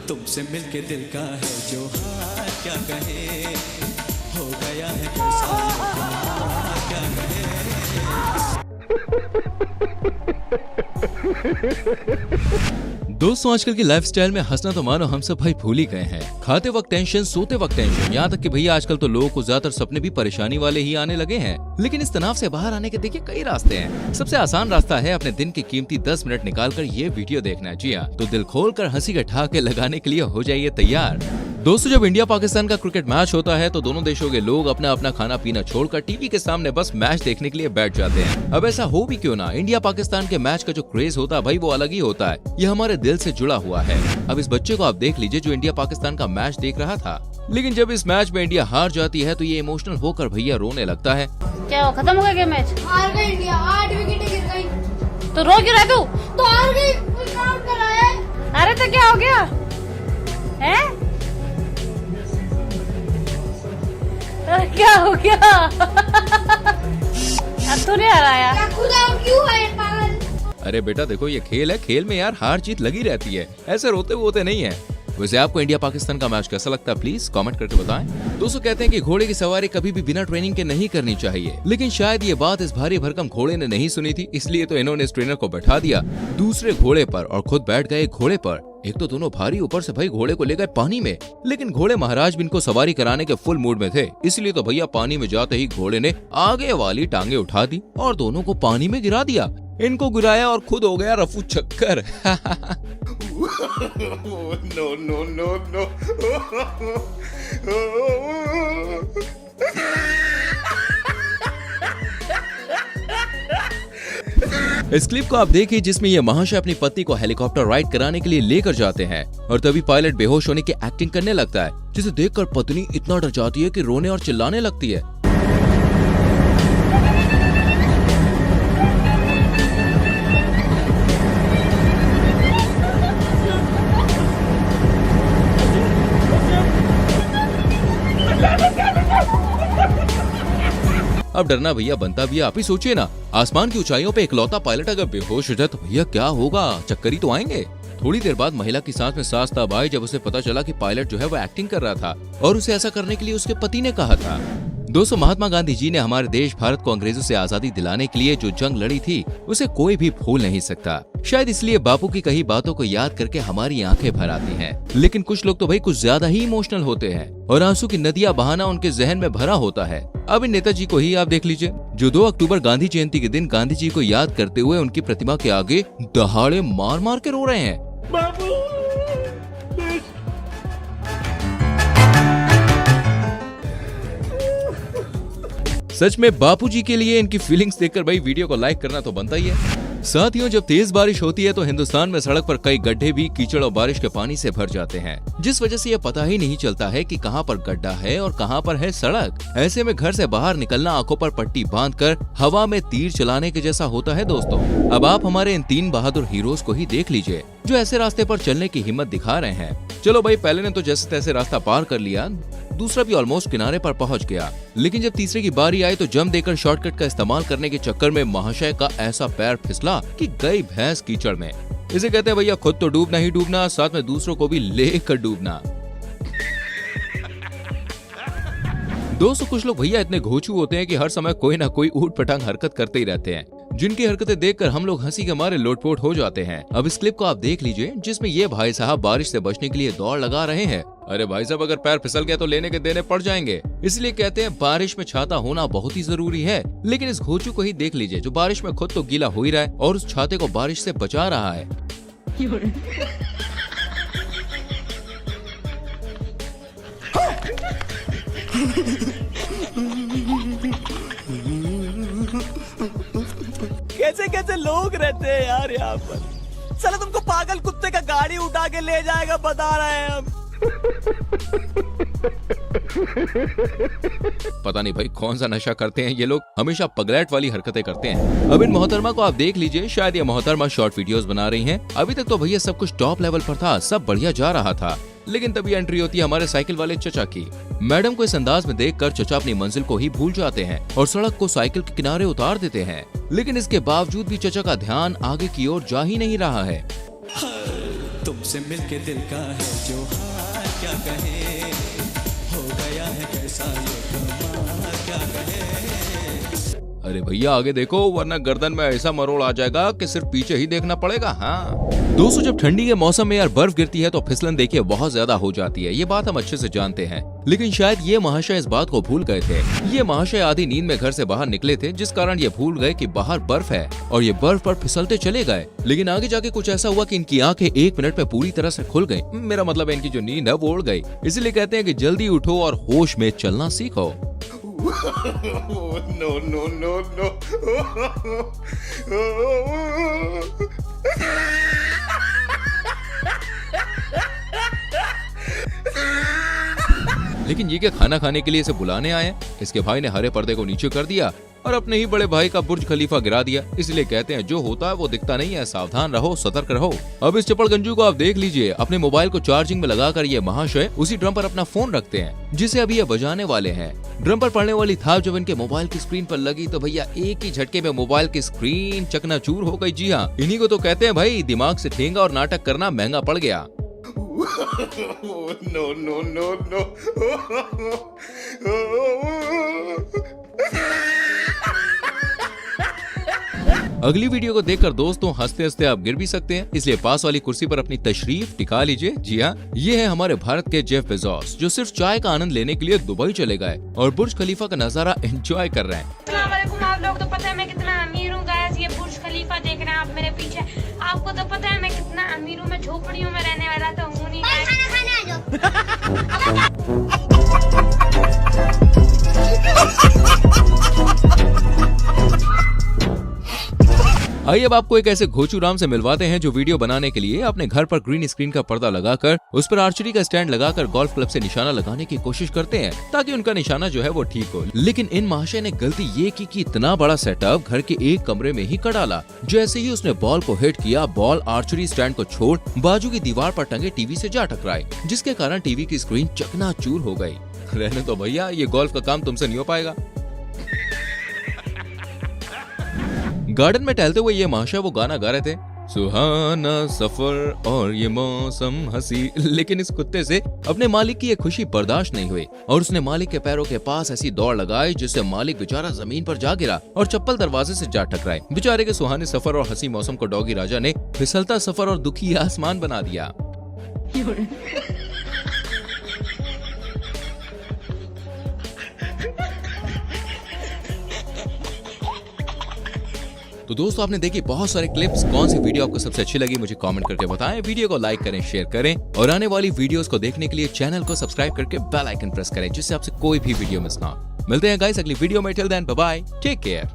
तुमसे मिलके दिल का है जो हाल क्या कहे, हो गया है कैसा क्या कहे। दोस्तों आजकल की लाइफस्टाइल में हंसना तो मानो हम सब भाई भूल ही गए हैं। खाते वक्त टेंशन, सोते वक्त टेंशन, यहाँ तक कि भैया आजकल तो लोगों को ज्यादातर सपने भी परेशानी वाले ही आने लगे हैं। लेकिन इस तनाव से बाहर आने के देखिए कई रास्ते हैं। सबसे आसान रास्ता है अपने दिन की कीमती 10 मिनट निकालकर ये वीडियो देखना। जी हाँ, तो दिल खोलकर हंसी के ठहाके लगाने के लिए हो जाइए तैयार। दोस्तों जब इंडिया पाकिस्तान का क्रिकेट मैच होता है तो दोनों देशों के लोग अपना अपना खाना पीना छोड़कर टीवी के सामने बस मैच देखने के लिए बैठ जाते हैं। अब ऐसा हो भी क्यों ना, इंडिया पाकिस्तान के मैच का जो क्रेज होता है भाई वो अलग ही होता है। ये हमारे दिल से जुड़ा हुआ है। अब इस बच्चे को आप देख लीजिए जो इंडिया पाकिस्तान का मैच देख रहा था, लेकिन जब इस मैच में इंडिया हार जाती है तो ये इमोशनल होकर भैया रोने लगता है। क्या हो, खत्म हो गया मैच? हार गई इंडिया, 8 विकेट गिर गई। तो रो क्यों रहा तू? तो हार गई, कुछ आउट कराया। अरे तो क्या हो गया है? क्या हो गया? अब तो नहीं हराया। क्या खुद आउट क्यों है पागल? अरे बेटा देखो ये खेल है, खेल में यार हार जीत लगी रहती है, ऐसे रोते होते नहीं है। वैसे आपको इंडिया पाकिस्तान का मैच कैसा लगता है प्लीज कमेंट करके बताएं। दोस्तों कहते हैं कि घोड़े की सवारी कभी भी बिना ट्रेनिंग के नहीं करनी चाहिए, लेकिन शायद ये बात इस भारी भरकम घोड़े ने नहीं सुनी थी, इसलिए तो इन्होंने इस ट्रेनर को बैठा दिया दूसरे घोड़े पर और खुद बैठ गए घोड़े पर। एक तो दोनों भारी, ऊपर से भाई घोड़े को ले गए पानी में। लेकिन घोड़े महाराज भी इनको सवारी कराने के फुल मूड में थे, इसलिए तो भैया पानी में जाते ही घोड़े ने आगे वाली टांगे उठा दी और दोनों को पानी में गिरा दिया। इनको गिराया और खुद हो गया रफू चक्कर। No, no, no, no. इस क्लिप को आप देखिए जिसमें ये महाशय अपनी पत्नी को हेलीकॉप्टर राइड कराने के लिए लेकर जाते हैं और तभी पायलट बेहोश होने की एक्टिंग करने लगता है, जिसे देखकर पत्नी इतना डर जाती है कि रोने और चिल्लाने लगती है। अब डरना भैया बनता भी है, आप ही सोचिए ना, आसमान की ऊंचाइयों पे इकलौता पायलट अगर बेहोश हो जाए तो भैया क्या होगा, चक्कर ही तो आएंगे। थोड़ी देर बाद महिला की सांस में सांस तब आई जब उसे पता चला कि पायलट जो है वो एक्टिंग कर रहा था और उसे ऐसा करने के लिए उसके पति ने कहा था। दोस्तों महात्मा गांधी जी ने हमारे देश भारत को अंग्रेजों से आजादी दिलाने के लिए जो जंग लड़ी थी उसे कोई भी भूल नहीं सकता। शायद इसलिए बापू की कही बातों को याद करके हमारी आंखें भर आती हैं। लेकिन कुछ लोग तो भाई कुछ ज्यादा ही इमोशनल होते हैं और आंसू की नदियां बहाना उनके जहन में भरा होता है। अब इन नेताजी को ही आप देख लीजिए जो 2 अक्टूबर गांधी जयंती के दिन गांधी जी को याद करते हुए उनकी प्रतिमा के आगे दहाड़े मार मार के रो रहे हैं। सच में बापूजी के लिए इनकी फीलिंग्स देखकर भाई वीडियो को लाइक करना तो बनता ही है। साथियों जब तेज बारिश होती है तो हिंदुस्तान में सड़क पर कई गड्ढे भी कीचड़ और बारिश के पानी से भर जाते हैं, जिस वजह से ये पता ही नहीं चलता है कि कहां पर गड्ढा है और कहां पर है सड़क। ऐसे में घर से बाहर निकलना आंखों पर पट्टी बांधकर हवा में तीर चलाने के जैसा होता है। दोस्तों अब आप हमारे इन 3 बहादुर हीरोज को ही देख लीजिए जो ऐसे रास्ते पर चलने की हिम्मत दिखा रहे हैं। चलो भाई पहले ने तो जैसे तैसे रास्ता पार कर लिया, दूसरा भी ऑलमोस्ट किनारे पर पहुंच गया, लेकिन जब तीसरे की बारी आई तो जम देकर शॉर्टकट का इस्तेमाल करने के चक्कर में महाशय का ऐसा पैर फिसला कि गई भैंस कीचड़ में। इसे कहते हैं भैया खुद तो डूबना ही डूबना, साथ में दूसरों को भी लेकर डूबना। दोस्तों कुछ लोग भैया इतने घोचू होते हैं कि हर समय कोई ना कोई ऊट पटांग हरकत करते ही रहते हैं, जिनकी हरकतें देखकर हम लोग हंसी के मारे लोटपोट हो जाते हैं। अब इस क्लिप को आप देख लीजिए जिसमें ये भाई साहब बारिश से बचने के लिए दौड़ लगा रहे हैं। अरे भाई साहब अगर पैर फिसल गया तो लेने के देने पड़ जाएंगे, इसलिए कहते हैं बारिश में छाता होना बहुत ही जरूरी है। लेकिन इस घोचू को ही देख लीजिए जो बारिश में खुद तो गीला हो ही रहा है और उस छाते को बारिश से बचा रहा है। कैसे कैसे लोग रहते हैं यार यहाँ पर, साला तुमको पागल कुत्ते का गाड़ी उठा के ले जाएगा बता रहे हैं हम। पता नहीं भाई कौन सा नशा करते हैं ये लोग, हमेशा पगलैट वाली हरकतें करते हैं। अब इन मोहतरमा को आप देख लीजिए, शायद ये मोहतरमा शॉर्ट वीडियोस बना रही हैं। अभी तक तो भैया सब कुछ टॉप लेवल पर था, सब बढ़िया जा रहा था, लेकिन तभी एंट्री होती है हमारे साइकिल वाले चचा की। मैडम को इस अंदाज में देखकर चचा अपनी मंजिल को ही भूल जाते हैं और सड़क को साइकिल के किनारे उतार देते हैं, लेकिन इसके बावजूद भी चचा का ध्यान आगे की ओर जा ही नहीं रहा है। तुमसे मिलके दिल का है जो हाल क्या कहे, हो गया है कैसा ये कमाल क्या कहे। अरे भैया आगे देखो वरना गर्दन में ऐसा मरोड़ आ जाएगा कि सिर्फ पीछे ही देखना पड़ेगा। हाँ दोस्तों, जब ठंडी के मौसम में यार बर्फ गिरती है तो फिसलन देखिए बहुत ज्यादा हो जाती है, ये बात हम अच्छे से जानते हैं। लेकिन शायद ये महाशय इस बात को भूल गए थे। ये महाशय आधी नींद में घर से बाहर निकले थे, जिस कारण ये भूल गए कि बाहर बर्फ है और ये बर्फ पर फिसलते चले गए। लेकिन आगे जाके कुछ ऐसा हुआ कि इनकी आंखें 1 मिनट में पूरी तरह से खुल गई। मेरा मतलब है इनकी जो नींद है वो उड़ गई। इसलिए कहते हैं कि जल्दी उठो और होश में चलना सीखो। No, no, no, no. लेकिन ये क्या खाना खाने के लिए इसे बुलाने आए हैं? इसके भाई ने हरे पर्दे को नीचे कर दिया और अपने ही बड़े भाई का बुर्ज खलीफा गिरा दिया। इसलिए कहते हैं जो होता है वो दिखता नहीं है, सावधान रहो, सतर्क रहो। अब इस चपड़ गंजू को आप देख लीजिए, अपने मोबाइल को चार्जिंग में लगाकर ये महाशय उसी ड्रम पर अपना फोन रखते हैं जिसे अभी ये बजाने वाले हैं। ड्रम पर पड़ने वाली थाप जब इनके मोबाइल की स्क्रीन पर लगी तो भैया एक ही झटके में मोबाइल की स्क्रीन चकनाचूर हो गई। जी हाँ, इन्हीं को तो कहते हैं भाई दिमाग से ठेंगा और नाटक करना महंगा पड़ गया। No, no, no, no. अगली वीडियो को देखकर दोस्तों हंसते हंसते आप गिर भी सकते हैं, इसलिए पास वाली कुर्सी पर अपनी तशरीफ टिका लीजिए। जी हाँ, ये है हमारे भारत के जेफ बेजोस, जो सिर्फ चाय का आनंद लेने के लिए दुबई चले गए और बुर्ज खलीफा का नजारा एंजॉय कर रहे हैं। अस्सलाम वालेकुम, आप लोग तो पता है मैं कितना अमीर हूँ गाइस। ये बुर्ज खलीफा देख रहे हैं आप मेरे पीछे। आपको तो पता है मैं कितना अमीर हूँ, मैं झोपड़ियों में रहने वाला तो हूँ नहीं। खाना खाने आ जाओ। आइए अब आपको एक ऐसे घोचू राम से मिलवाते हैं जो वीडियो बनाने के लिए अपने घर पर ग्रीन स्क्रीन का पर्दा लगाकर उस पर आर्चरी का स्टैंड लगाकर गोल्फ क्लब से निशाना लगाने की कोशिश करते हैं ताकि उनका निशाना जो है वो ठीक हो। लेकिन इन महाशय ने गलती ये की कि इतना बड़ा सेटअप घर के एक कमरे में ही कर डाला। जैसे ही उसने बॉल को हिट किया, बॉल आर्चरी स्टैंड को छोड़ बाजू की दीवार पर टंगे टीवी से जा टकराई, जिसके कारण टीवी की स्क्रीन चकनाचूर हो गई। रहने तो भैया, ये गोल्फ का काम तुमसे नहीं हो पाएगा। गार्डन में टहलते हुए ये महाशय वो गाना गा रहे थे, सुहाना सफर और ये मौसम हंसी। लेकिन इस कुत्ते से अपने मालिक की ये खुशी बर्दाश्त नहीं हुई और उसने मालिक के पैरों के पास ऐसी दौड़ लगाई जिससे मालिक बेचारा जमीन पर जा गिरा और चप्पल दरवाजे से जा टकराए। बेचारे के सुहाने सफर और हंसी मौसम को डॉगी राजा ने फिसलता सफर और दुखी आसमान बना दिया। तो दोस्तों आपने देखी बहुत सारे क्लिप्स, कौन सी वीडियो आपको सबसे अच्छी लगी मुझे कमेंट करके बताएं। वीडियो को लाइक करें, शेयर करें और आने वाली वीडियोस को देखने के लिए चैनल को सब्सक्राइब करके बेल आइकन प्रेस करें जिससे आपसे कोई भी वीडियो मिस ना हो। मिलते हैं गाइस अगली वीडियो में। Till then bye bye, take care.